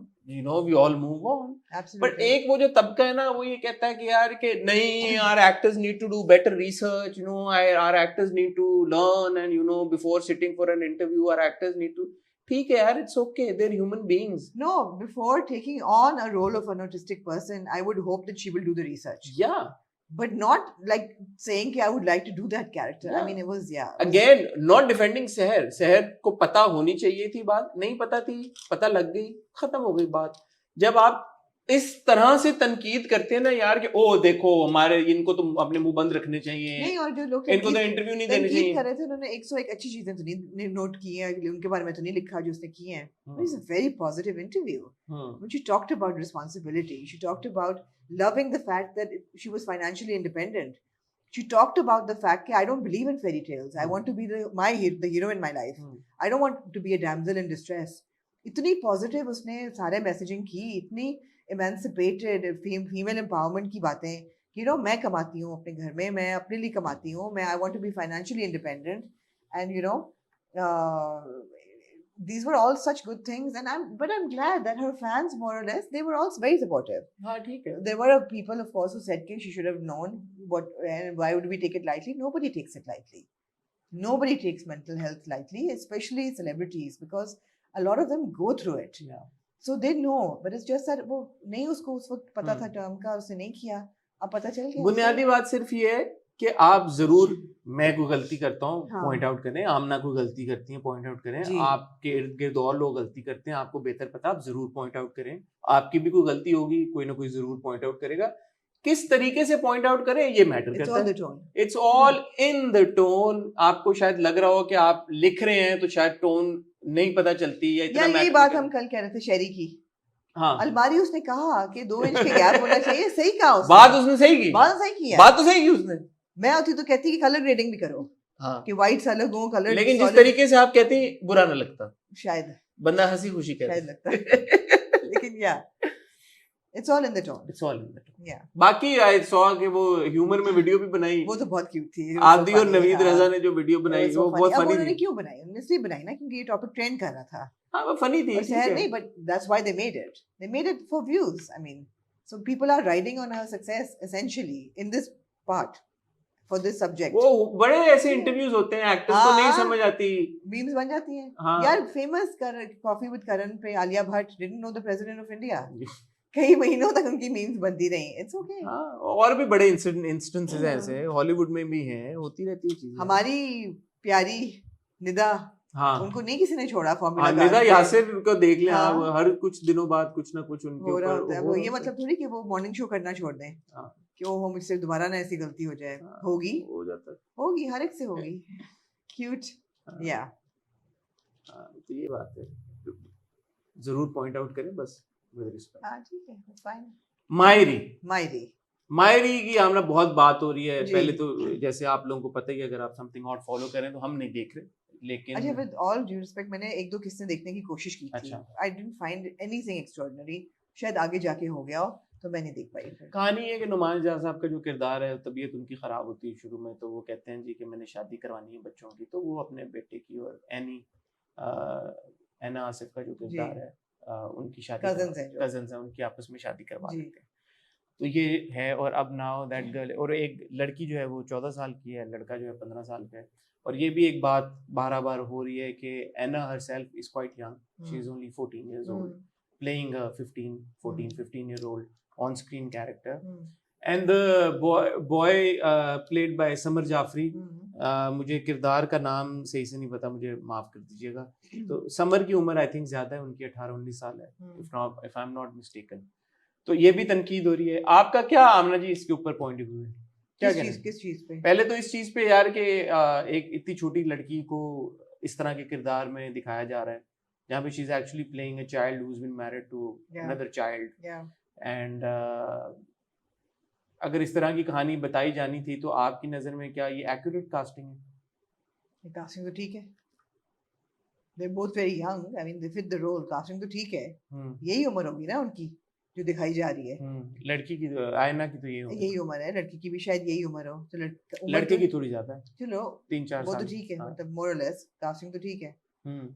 we all move on. Absolutely. But एक वो जो तबका है ना, वो ये कहता है कि यार कि नहीं, our actors need to do better research, our actors need to learn, and before sitting for an interview, our actors need to. ठीक है यार, it's okay, they're human beings. No, before taking on a role of an autistic person, I would hope that she will do the research. Yeah. But not like saying I would like to do that character. Yeah. I mean, it was, Again, not defending शहर. शहर को पता होनी चाहिए थी बात, नहीं पता थी, पता लग गई, खत्म हो गई बात. जब आप इस तरह से तनकीद करते हैं ना यार कि ओ देखो हमारे इनको तो अपने मुंह बंद रखने चाहिए, नहीं, और जो लोग इनको तो इंटरव्यू नहीं देने तनकीद चाहिए. कर रहे थे, उन्होंने 101 अच्छी चीजें तो नहीं नोट की हैं, उनके बारे में तो नहीं लिखा जो उसने की हैं. It was a very positive interview. When she talked about responsibility, she talked about loving the fact that she was financially independent. She talked about the fact that I don't believe in fairy tales. I want to be the hero in my life. I don't want to be a damsel in distress. इतनी positive उसने सारे messaging की, इतनी emancipated female empowerment की बातें. मैं कमाती हूँ अपने घर में, मैं अपने लिए कमाती हूँ, I want to be financially independent, and these were all such good things, and I'm glad that her fans, more or less, they were also very supportive. हाँ ठीक है. There were people, of course, who said that she should have known and why would we take it lightly? Nobody takes it lightly. Nobody takes mental health lightly, especially celebrities, because a lot of them go through it. Yeah. So they know, but it's just that वो नहीं उसको उस वक्त पता था term का, उसने नहीं किया, अब पता चल गया. बुनियादी बात सिर्फ ये है कि आप जरूर, मैं कोई गलती करता हूँ हाँ. पॉइंट आउट करें, आमना कोई गलती करती है पॉइंट आउट करें, जी. आपके इर्द गिर्द और लोग गलती करते हैं, आपको बेहतर पता, आप जरूर पॉइंट आउट करें. आपकी भी कोई गलती होगी, कोई ना कोई जरूर पॉइंट आउट करेगा. किस तरीके से पॉइंट आउट करें ये मैटर करता है. It's all in the tone. आपको शायद लग रहा हो कि आप लिख रहे हैं तो शायद टोन नहीं पता चलती है. इतना यही बात हम कल कह रहे थे शेरी की. हाँ, अलमारी उसने कहा कि 2 इंच के गैप होना चाहिए. सही कहा उसने. बात उसने सही की. बात सही की है. बात तो सही की उसने. मैं होती तो कहती कि कलर ग्रेडिंग भी करो. हाँ. कि व्हाइट्स अलग हो, कलर. लेकिन जिस तरीके से आप कहते हैं बुरा ना लगता, शायद बंदा हंसी खुशी कहता शायद लगता. लेकिन it's all in the tone. It's all in the tone. या बाकी आई सॉ कि वो ह्यूमर में वीडियो भी बनाई, वो तो बहुत क्यूट थी. आदि और नवीद रजा ने जो वीडियो बनाई वो बहुत फनी उन्होंने थी. क्यों बनाई? उन्होंने इसलिए बनाई ना क्योंकि ये टॉपिक ट्रेंड कर रहा था. हाँ वो फनी थी. शहर नहीं, but that's why they made it. They made it for views. I mean, so people are riding on her success essentially in this part for this subject. वो बड़े ऐसे इंटरव्यूज होते हैं, एक्टर्स को नहीं समझ आती, मीम्स बन जाती हैं. हाँ. यार फेमस कॉफी विद करण पे Alia Bhatt didn't know the president of India. कई महीनों तक उनकी मीम्स बनती रही. It's okay. हाँ, और भी बड़े इंस्टेंसेस ऐसे हॉलीवुड में भी हैं, होती रहती है चीजें. हमारी प्यारी निदा, हाँ, उनको नहीं किसी ने छोड़ा फॉर्मूला. हाँ, निदा यासिर को देख लें आप, हाँ. हर कुछ दिनों बाद कुछ ना कुछ उनके हो रहा होता है. वो ये ऊपर मतलब थोड़ी कि वो मॉर्निंग शो करना छोड़ दें. हाँ. कि वो मुझसे दोबारा ना ऐसी गलती हो जाए. हाँ, होगी, हो जाता है. होगी, हर एक से होगी. क्यूट. हाँ. या तो ये बात है, जरूर पॉइंट आउट करें बस विद रिस्पेक्ट. हाँ ठीक है, फाइन. मायरी की आमना बहुत बात हो रही है. जी. पहले तो जैसे आप लोगों को पता ही है, अगर आप समथिंग हॉट फॉलो करें तो हम नहीं देख रहे, लेकिन अच्छा, विद ऑल ड्यू रिस्पेक्ट, मैंने 1-2 किस्से देखने की कोशिश की थी. अच्छा. I didn't find anything extraordinary. शायद आगे जाके हो गया हो तो मैं नहीं देख पाई फिर. कहानी है कि नुमान जहाँ साहब का जो किरदार है, तबीयत उनकी ख़राब होती है शुरू में, तो वो कहते हैं जी कि मैंने शादी करवानी है बच्चों की, तो वो अपने बेटे की और एना आसिफ का जो किरदार है, उनकी शादी, कजन्स हैं, उनकी आपस में शादी करवा देते हैं. तो ये है. और अब नाउ दैट गर्ल, और एक लड़की जो है वो 14 साल की है, लड़का जो है 15 साल का है. और ये भी एक बात बार हो रही है कि Anna herself is quite young. She is only 14 years old, playing a 15-year-old on-screen character. And the boy played by Samar Jafri. मुझे किरदार का नाम सही से नहीं पता, मुझे माफ कर दीजिएगा. तो समर की उम्र आई थिंक ज्यादा है, उनकी 18-19 साल है, if I'm not mistaken. तो ये भी तनकीद हो रही है. आपका क्या आमना जी इसके ऊपर पॉइंट ऑफ व्यू है? क्या किस चीज पे? पहले तो इस चीज पे यार के एक इतनी छोटी लड़की को इस तरह के किरदार में दिखाया जा रहा है, जहाँ पे she is actually playing a child who is been married to another child. And अगर इस तरह की कहानी बताई जानी थी तो आपकी नजर में क्या ये एक्यूरेट कास्टिंग है? कास्टिंग तो ठीक है. They're both very young. I mean, they fit the role. Casting तो ठीक है. यही उम्र होगी ना उनकी. जो दिखाई जा रही है। लड़की की आयना की तो ये होगी, यही उम्र है, लड़की की भी शायद यही उम्र हो, तो उम्र लड़के तो की थोड़ी ज्यादा है, चलो 3-4 वो तो साल। ठीक है, हाँ। मतलब मोर और लेस कास्टिंग तो ठीक है। हम्म,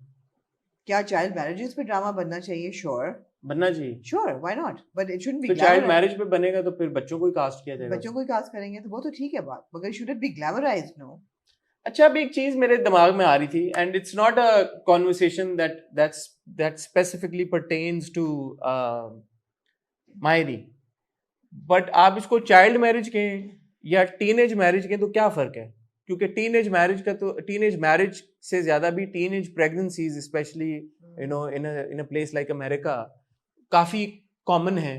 क्या चाइल्ड मैरिजेस पे ड्रामा बनना चाहिए? श्योर बनना चाहिए। Sure, why not, but it shouldn't be तो चाइल्ड ग्लैमराइज्ड। मैरिज पे बनेगा तो फिर बच्चों को ही कास्ट किया जाएगा बच्चों उसमें। को ही कास्ट करेंगे तो वो तो ठीक है बात, मगर should it be glamorised? No. अच्छा, अभी एक चीज मेरे दिमाग में आ रही थी, and it's not a conversation that specifically pertains to मायरी, बट आप इसको चाइल्ड मैरिज कहें या टीनेज मैरिज कहें तो क्या फर्क है? क्योंकि टीनेज मैरिज से ज्यादा भी teenage pregnancies specially in a place like America काफी कॉमन है,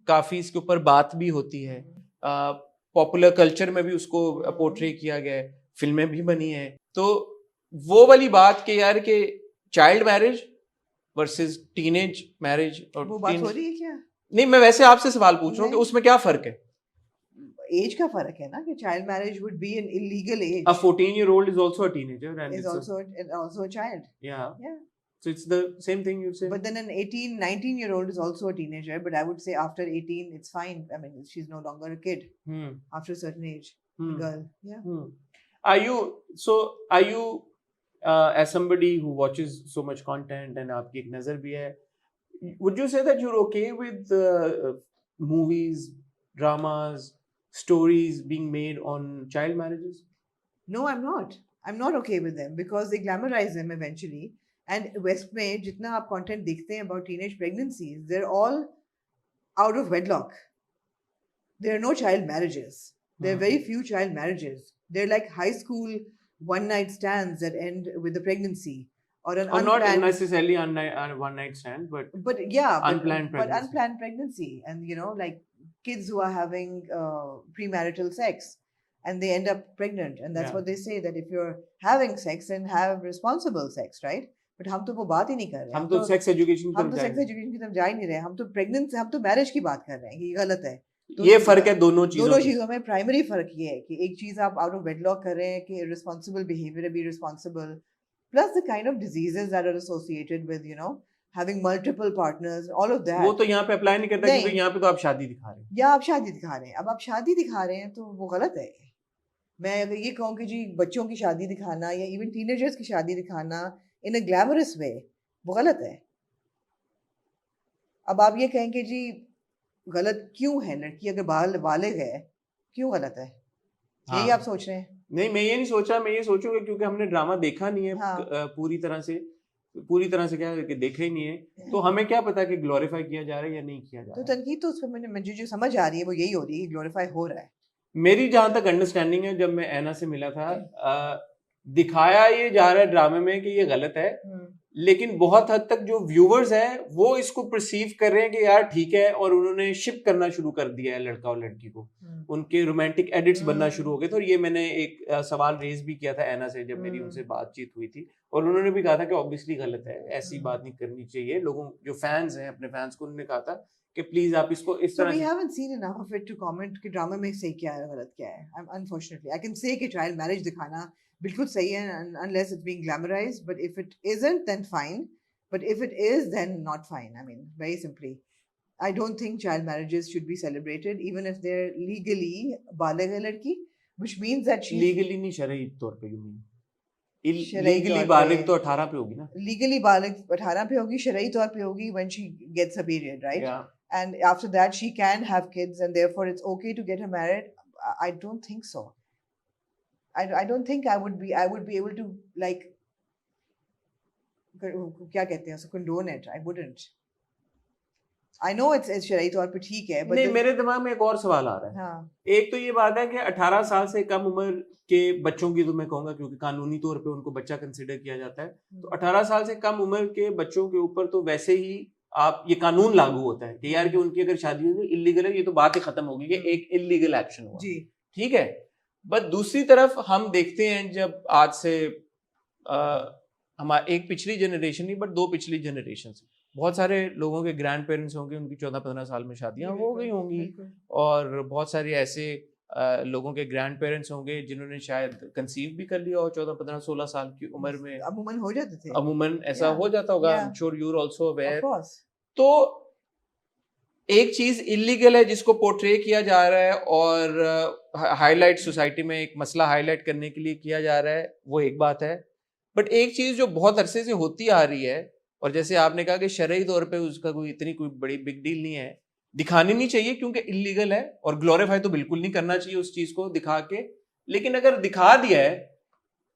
काफी इसके ऊपर बात भी होती है, पॉपुलर कल्चर में भी उसको पोर्ट्रे किया गया है, फिल्में भी बनी है। तो वो वाली बात के यार के child marriage versus teenage marriage और वो बात हो रही है क्या? नहीं, मैं वैसे आपसे सवाल पूछ रहा हूँ कि उसमें क्या फर्क है? एज का फर्क है ना, कि child marriage would be an illegal age, A 14-year-old is also a teenager and is also a child. yeah. Yeah. So it's the same thing you say. But then an 18, 19-year-old is also a teenager, but I would say after 18, it's fine. I mean, she's no longer a kid Hmm. after a certain age. Hmm. Girl, yeah. Hmm. Are you as somebody who watches so much content and आपकी एक नजर भी है, would you say that you're okay with movies, dramas, stories being made on child marriages? No, I'm not. I'm not okay with them because they glamorize them eventually. And West में जितना आप content देखते हैं about teenage pregnancies, they're all out of wedlock. There are no child marriages. There are very few child marriages. They're like high school one-night stands that end with the pregnancy or an Or not unplanned. necessarily on one night stand, but Unplanned pregnancy. unplanned pregnancy, and like kids who are having premarital sex, and they end up pregnant, and that's Yeah. what they say, that if you're having sex, then have responsible sex, right? But हम तो वो बात ही नहीं कर रहे, हम तो sex education हम तो सेक्स एजुकेशन की तरफ जा ही नहीं रहे, हम तो प्रेगनेंसी, हम तो मैरिज की बात कर रहे हैं कि ये गलत है। ये फर्क है दोनों चीजों में प्राइमरी फर्क ये है कि एक चीज आप आउट ऑफ वेडलॉक कर रहे हैं कि responsible behaviour be responsible, plus the kind of diseases that are associated with having multiple partners, all of that. वो तो यहाँ पे अप्लाई नहीं करता क्योंकि यहाँ पे तो आप शादी दिखा रहे हैं, या आप शादी दिखा रहे हैं, अब आप शादी दिखा रहे हैं तो वो गलत है। मैं अगर ये कहूँ कि जी बच्चों की शादी दिखाना या इवन टीनेजर्स की शादी दिखाना इन अ ग्लैमरस वे, वो गलत है। अब आप ये कहें कि जी गलत क्यों है, लड़की अगर बालिग है क्यों गलत है, यही आप सोच रहे हैं? नहीं, मैं ये नहीं सोचा, मैं ये सोचूंगा क्योंकि हमने ड्रामा देखा नहीं है। हाँ। पूरी तरह से क्या कि देखा ही नहीं है, तो हमें क्या पता कि ग्लोरीफाई किया जा रहा है या नहीं किया जा तो रहा है। तनकीद तो उसमें मुझे जो समझ आ रही है वो यही हो रही है, ग्लोरीफाई हो रहा है। मेरी जहां तक अंडरस्टैंडिंग है, जब मैं ऐना से मिला था, दिखाया ये जा रहा है ड्रामे में कि ये गलत है, लेकिन बहुत हद तक जो व्यूवर्स हैं वो इसको परसीव कर रहे हैं कि यार ठीक है, और उन्होंने शिप करना शुरू कर दिया है लड़का और लड़की को, उनके रोमांटिक एडिट्स बनना शुरू हो गए थे। और ये मैंने एक सवाल रेज भी किया था ऐना से जब मेरी उनसे बातचीत हुई थी, और उन्होंने भी कहा था कि ऑब्वियसली गलत है, ऐसी बात नहीं करनी चाहिए। लोगों जो फैंस हैं, अपने फैंस को उन्होंने कहा था कि प्लीज आप इसको इस तरह से। we haven't seen enough of it to comment कि ड्रामा में सही क्या है गलत क्या है। Unfortunately I can say कि child marriage दिखाना बिल्कुल सही है unless it's being glamorized, but if it isn't then fine, but if it is then not fine. I mean, very simply, I don't think child marriages should be celebrated even if they're legally बालिग है लड़की, which means that she legally नहीं, शरई तौर पे। You mean legally बालिग तो 18 पे होगी ना? लीगली बालिग 18 पे होगी, शरई तौर पे होगी when she gets a period, right? Yeah. And after that she can have kids and therefore it's okay to get her married. I don't think so. I don't think I would be able to like क्या कहते हैं उसको, condone it. I wouldn't. I know it's शरई तौर पे ठीक है, but नहीं, मेरे दिमाग में एक और सवाल आ रहा है। हाँ, एक तो ये बात है कि 18 साल से कम उम्र के बच्चों की, तो मैं कहूंगा क्योंकि कानूनी तौर पे उनको बच्चा कंसिडर किया जाता है, तो 18 साल से कम उम्र के बच्चों के ऊपर तो वैसे ही आप ये कानून लागू होता है कि यार कि उनकी अगर शादी होगी इलीगल है, ये तो बात ही खत्म होगी कि एक इलीगल एक्शन हुआ, जी, ठीक है। बट दूसरी तरफ हम देखते हैं, जब आज से हमारे एक पिछली जनरेशन नहीं बट 2 पिछली जनरेशन से बहुत सारे लोगों के ग्रैंड पेरेंट्स होंगे, उनकी 14-15 साल में शादियां हो गई होंगी, और बहुत सारे ऐसे लोगों के ग्रैंड पेरेंट्स होंगे जिन्होंने शायद कंसीव भी कर लिया हो 14-15-16 साल की उम्र में। अमूमन हो जाते थे, अमूमन ऐसा हो जाता होगा, I am sure you are also aware. तो एक चीज इलीगल है जिसको पोर्ट्रे किया जा रहा है और हाईलाइट सोसाइटी में एक मसला हाईलाइट करने के लिए किया जा रहा है, वो एक बात है। बट एक चीज जो बहुत अरसे से होती आ रही है, और जैसे आपने कहा कि शरई तौर पे उसका कोई बड़ी बिग डील नहीं है, दिखानी नहीं चाहिए क्योंकि इलीगल है, और ग्लोरीफाई तो बिल्कुल नहीं करना चाहिए उस चीज को दिखा के। लेकिन अगर दिखा दिया है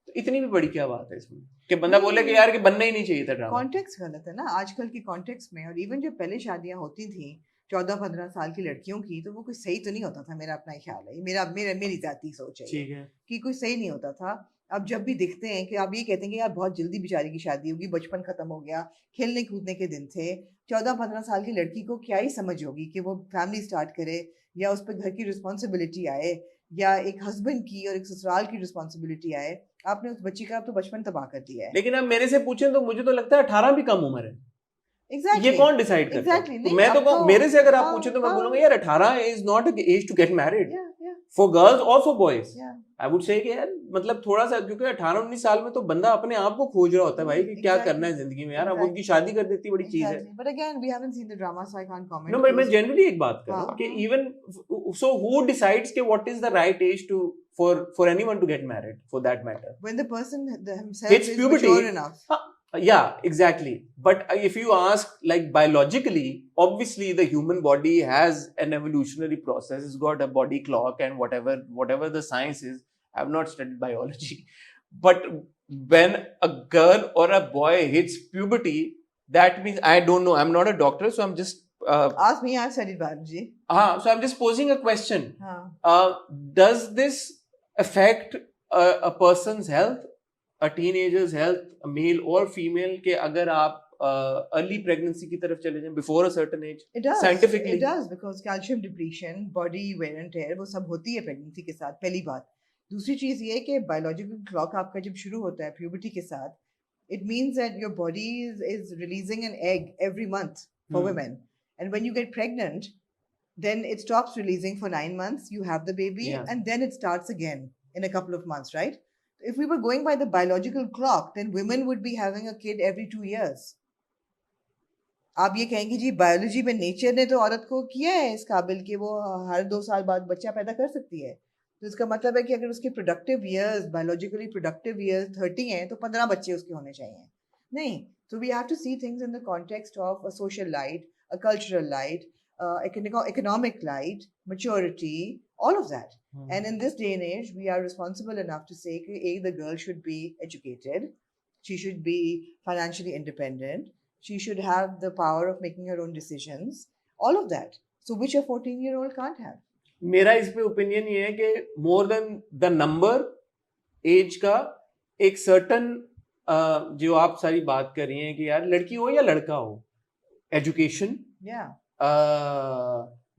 तो इतनी भी बड़ी क्या बात है इसमें कि बंदा बोले कि यार कि बनना ही नहीं चाहिए था ड्रामा। कॉन्टेक्स्ट गलत है ना आजकल की कॉन्टेक्स्ट में। और इवन जो पहले शादियां होती थी 14-15 साल की लड़कियों की, तो वो कुछ सही तो नहीं होता था, मेरा अपना ख्याल है, मेरी जाती सोच है ठीक है कि कुछ सही नहीं होता था। अब जब भी दिखते हैं कि आप ये कहते हैं कि यार बहुत जल्दी बेचारी की शादी होगी, बचपन खत्म हो गया, खेलने कूदने के दिन थे। 14-15 साल की लड़की को क्या ही समझ होगी कि वो फैमिली स्टार्ट करे, या उस पर घर की रिस्पॉन्सिबिलिटी आए, या एक हस्बैंड की और एक ससुराल की रिस्पॉन्सिबिलिटी आए। आपने उस बच्ची का तो बचपन तबाह कर दिया है। लेकिन अब मेरे से पूछें तो मुझे तो लगता है 18 भी कम उम्र है। Exactly. ये कौन डिसाइड करता है? Exactly. तो नहीं, मैं तो अब कहूँ, तो- मेरे से अगर आप हाँ, पूछे तो मैं हाँ। बोलूंगा यार 18 is not age to get married Yeah, yeah, for girls और for boys. yeah. I would say कि यार मतलब थोड़ा सा, क्योंकि 18-19 साल में तो बंदा अपने आप को खोज रहा होता है भाई कि क्या Exactly. करना है जिंदगी में यार। अब Exactly. उनकी शादी कर देती बड़ी चीज है। Exactly. But again, we haven't seen the drama, so I can't comment. No, मैं जनरली एक बात कर रहा हूँ हाँ, कि हाँ। इवन सो हु डिसाइड्स कि what is the right age to for anyone to get married for that matter. When the person himself It's is puberty. mature enough. Yeah, exactly. But if you ask, like biologically, obviously the human body has an evolutionary process. It's got a body clock and whatever the science is. I've not studied biology, but when a girl or a boy hits puberty, that means, I don't know. I'm not a doctor, so I'm just Ask me, I've studied biology. so I'm just posing a question. हाँ. Does this affect a person's health, a teenager's health, a male or female, के अगर आप early pregnancy की तरफ चले जाएं before a certain age? It does. Scientifically. It does because calcium depletion, body wear and tear, वो सब होती है pregnancy के साथ, पहली बात। दूसरी चीज ये है कि biological clock आपका जब शुरू होता है puberty के साथ, it means that your body is releasing an egg every month for women. And when you get pregnant, then it stops releasing for 9 months, you have the baby, Yeah. and then it starts again in a couple of months, right? If we were going by the biological clock, then women would be having a kid every 2 years. आप ये कहेंगे जी biology में nature ने तो औरत को किया है इस काबिल कि वो हर 2 साल बाद बच्चा पैदा कर सकती है, तो इसका मतलब है कि अगर उसके productive years, biologically productive years 30 हैं तो 15 बच्चे उसके होने चाहिए। नहीं, so we have to see things in the context of a social light, a cultural light, economic light, maturity, all of that. And in this day and age, we are responsible enough to say that the girl should be educated, she should be financially independent, she should have the power of making her own decisions, all of that. So which a 14-year-old can't have. मेरा इस पे opinion ये है कि more than the number age का एक certain जो आप सारी बात कर रही हैं कि यार लड़की हो या लड़का हो, एजुकेशन, Yeah.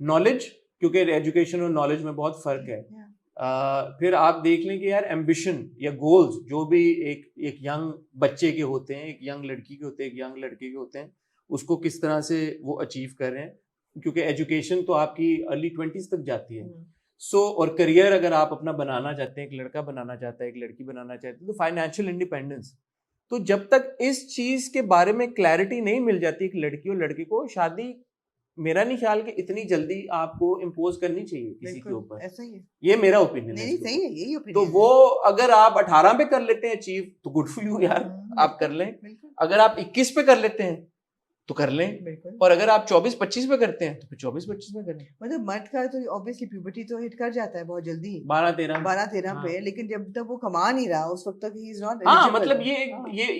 नॉलेज, क्योंकि एजुकेशन और नॉलेज में बहुत फर्क है। Yeah. फिर आप देख लें कि यार एम्बिशन या गोल्स जो भी एक यंग बच्चे के होते हैं, एक यंग लड़की के होते हैं, एक यंग लड़के के होते हैं, उसको किस तरह से वो अचीव कर रहे हैं, क्योंकि एजुकेशन तो आपकी अर्ली 20s तक जाती है। सो और करियर अगर आप अपना बनाना चाहते हैं, एक लड़का बनाना चाहता है, एक लड़की बनाना चाहती है, तो फाइनेंशियल इंडिपेंडेंस, तो जब तक इस चीज के बारे में क्लैरिटी नहीं मिल जाती एक लड़की और लड़के को, शादी मेरा नहीं ख्याल कि इतनी जल्दी आपको इम्पोज करनी चाहिए किसी के ऊपर। ऐसा ही है। ये मेरा ओपिनियन है। नहीं, सही है, यही तो ओपिनियन। वो अगर आप 18 पे कर लेते हैं अचीव तो गुड फॉर यू यार, आप कर लें। बिल्कुल। अगर आप 21 पे कर लेते हैं तो कर लें, बिल्कुल। और अगर आप 24-25 पे करते हैं तो फिर 24-25 में करें। मतलब मर्द का तो ऑब्वियसली प्यूबर्टी तो हिट कर जाता है बहुत जल्दी, 12-13 पे, लेकिन जब तक वो कमा नहीं रहा उस वक्त तक ही इज नॉट हाँ, एलिजिबल। मतलब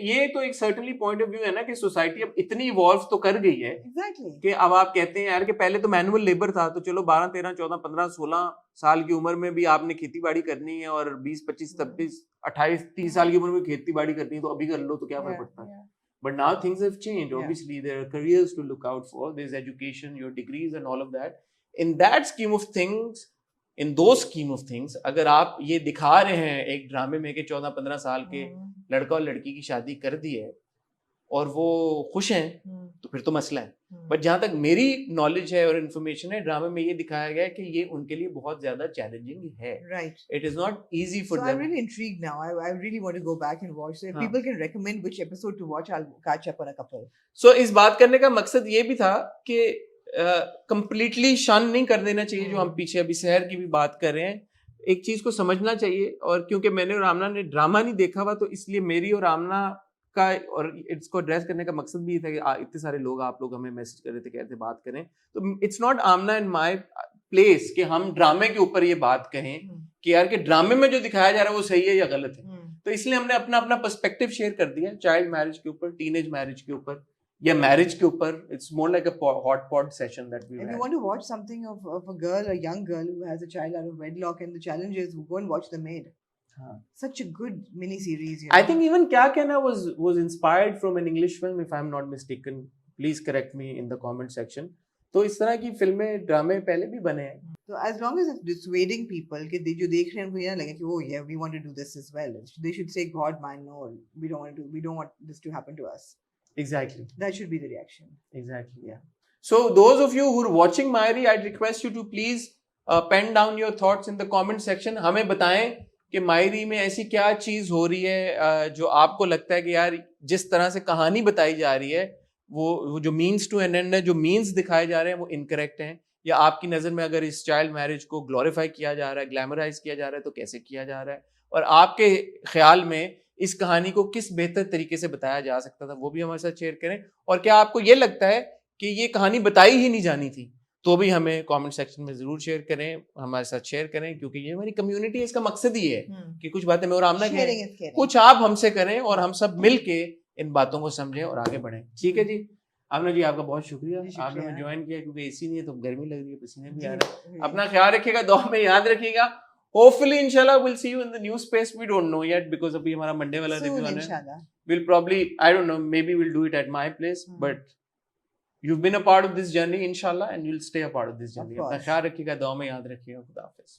ये तो एक सर्टेनली पॉइंट ऑफ व्यू है ना कि सोसाइटी अब इतनी इवॉल्व तो कर गई है एग्जैक्टली कि अब आप कहते हैं यार कि पहले तो मैनुअल लेबर था, तो चलो 12, 13, 14, 15, 16 साल की उम्र में भी आपने खेती बाड़ी करनी है, और 20, 25, 26, 28, 30 साल की उम्र में खेती बाड़ी करनी है तो अभी कर लो, तो क्या फर्क पड़ता है। But now things have changed. Yeah. Obviously, there are careers to look out for. There's education, your degrees and all of that. In that scheme of things, in those scheme of things, अगर आप ये दिखा रहे हैं एक ड्रामे में कि 14-15 साल के लड़का और लड़की की शादी कर दी है और वो खुश हैं, तो फिर तो मसला है। बट जहां तक मेरी नॉलेज है और इन्फॉर्मेशन है, ड्रामे में ये दिखाया गया है कि ये उनके लिए बहुत ज्यादा चैलेंजिंग है। Right. It is not easy for So them. I'm really intrigued now. I really want to go back and watch. So if people can recommend which episode to watch, I'll catch up on a couple. So इस बात करने का मकसद ये भी था कि completely शन नहीं कर देना चाहिए, जो हम पीछे अभी शहर की भी बात कर रहे हैं। एक चीज को समझना चाहिए, और क्योंकि मैंने और आमना ने ड्रामा नहीं देखा हुआ, तो इसलिए मेरी और आमना का और इसको एड्रेस करने का मकसद भी ये था कि इतने सारे लोग, आप लोग हमें मैसेज कर रहे थे, कह रहे थे बात करें, तो it's not Amna and my place कि हम ड्रामे के ऊपर ये बात कहें कि यार कि ड्रामे में जो दिखाया जा रहा है वो सही है या गलत है। तो इसलिए हमने अपना अपना पर्सपेक्टिव शेयर कर दिया, चाइल्ड मैरिज के ऊपर, टीनेज मैरिज के ऊपर, या मैरिज के ऊपर। It's more like a hot pot session that we If you want to watch something of a girl, a young girl who has a child out of wedlock and the challenges, go and watch The Maid. Such a good mini series. You know? I think even Kya Kehna was inspired from an English film, if I'm not mistaken. Please correct me in the comment section. तो इस तरह की फिल्में, ड्रामे पहले भी बने हैं। So as long as it's dissuading people कि जो देख रहे हैं उनको ये ना लगे कि oh yeah, we want to do this as well. They should say, God man, no, we don't want this to happen to us. Exactly. That should be the reaction. Exactly, yeah. So those of you who are watching Mairi, I'd request you to please pen down your thoughts in the comment section. हमें बताएं कि मायरी में ऐसी क्या चीज हो रही है जो आपको लगता है कि यार जिस तरह से कहानी बताई जा रही है, वो जो मीन्स टू एन एंड है, जो मीन्स दिखाए जा रहे हैं वो इनकरेक्ट हैं, या आपकी नजर में अगर इस चाइल्ड मैरिज को ग्लोरीफाई किया जा रहा है, ग्लैमराइज किया जा रहा है, तो कैसे किया जा रहा है, और आपके ख्याल में इस कहानी को किस बेहतर तरीके से बताया जा सकता था, वो भी हमारे साथ शेयर करें। और क्या आपको ये लगता है कि ये कहानी बताई ही नहीं जानी थी, तो भी हमें कमेंट सेक्शन में जरूर शेयर करें, हमारे साथ शेयर करें, क्योंकि ये हमारी कम्युनिटी है, इसका मकसद ही है कि कुछ बातें मैं और आमना कहें, कुछ आप हमसे करें, और हम सब मिलके इन बातों को समझें और आगे बढ़ें। ठीक है जी, आमना जी आपका बहुत शुक्रिया, आपने हमें ज्वाइन किया, क्योंकि एसी नहीं है तो गर्मी लग रही है, पसीने भी आ रहे हैं। अपना ख्याल रखिएगा, दुआ में याद रखिएगा। Hopefully, inshallah, we'll see you in the new space. We don't know yet because अभी हमारा मंडे वाला रिव्यू आना है. We'll probably, I don't know, maybe we'll do it at my place. But you've been a part of this journey, inshallah, and you'll stay a part of this journey. अपना ख्याल रखिएगा, दुआ में याद रखिएगा, खुदा हाफिज़.